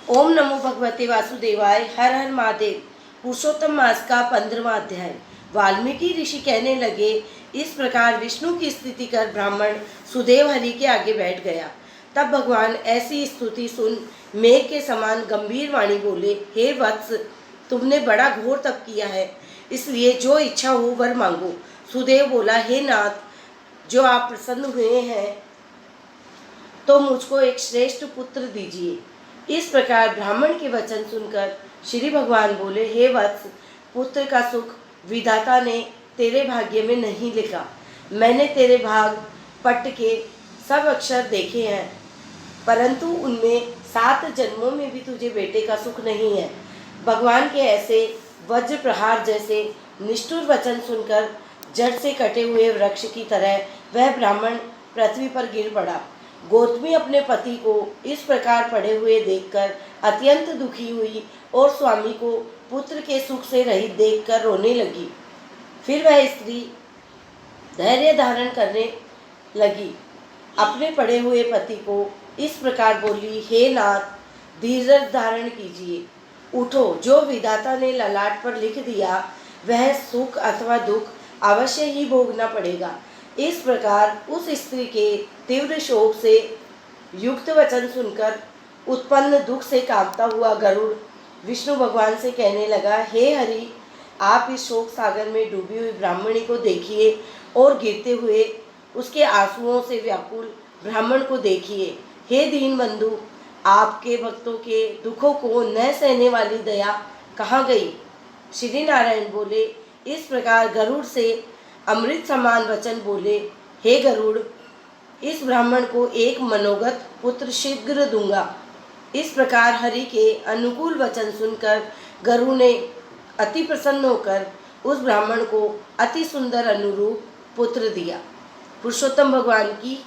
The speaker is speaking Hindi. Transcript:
ओम नमो भगवते वासुदेवाय। हर हर महादेव। पुरुषोत्तम मास का 15वां अध्याय। वाल्मीकि ऋषि कहने लगे, इस प्रकार विष्णु की स्तुति कर ब्राह्मण सुदेव हरि के आगे बैठ गया। तब भगवान ऐसी स्तुति सुन मेघ के समान गंभीर वाणी बोले, हे वत्स, तुमने बड़ा घोर तप किया है, इसलिए जो इच्छा हो वर मांगो। सुदेव बोला, हे नाथ, जो आप प्रसन्न हुए हैं तो मुझको एक श्रेष्ठ पुत्र दीजिए। इस प्रकार ब्राह्मण के वचन सुनकर श्री भगवान बोले, हे वत्स, पुत्र का सुख विधाता ने तेरे भाग्य में नहीं लिखा। मैंने तेरे भाग पट के सब अक्षर देखे हैं, परंतु उनमें 7 जन्मों में भी तुझे बेटे का सुख नहीं है। भगवान के ऐसे वज्र प्रहार जैसे निष्ठुर वचन सुनकर जड़ से कटे हुए वृक्ष की तरह वह ब्राह्मण पृथ्वी पर गिर पड़ा। गौतमी अपने पति को इस प्रकार पड़े हुए देखकर अत्यंत दुखी हुई और स्वामी को पुत्र के सुख से रहित देखकर रोने लगी। फिर वह स्त्री धैर्य धारण करने लगी, अपने पड़े हुए पति को इस प्रकार बोली, हे नाथ, धीरज धारण कीजिए, उठो। जो विधाता ने ललाट पर लिख दिया वह सुख अथवा दुख अवश्य ही भोगना पड़ेगा। इस प्रकार उस स्त्री के तीव्र शोक से युक्त वचन सुनकर उत्पन्न दुख से कांपता हुआ गरुड़ विष्णु भगवान से कहने लगा, हे हरि, आप इस शोक सागर में डूबी हुई ब्राह्मणी को देखिए और गिरते हुए उसके आंसुओं से व्याकुल ब्राह्मण को देखिए। हे दीन बंधु, आपके भक्तों के दुखों को न सहने वाली दया कहाँ गई? श्री नारायण बोले, इस प्रकार गरुड़ से अमृत समान वचन बोले, हे गरुड़, इस ब्राह्मण को एक मनोगत पुत्र शीघ्र दूंगा। इस प्रकार हरि के अनुकूल वचन सुनकर गरुड़ ने अति प्रसन्न होकर उस ब्राह्मण को अति सुंदर अनुरूप पुत्र दिया। पुरुषोत्तम भगवान की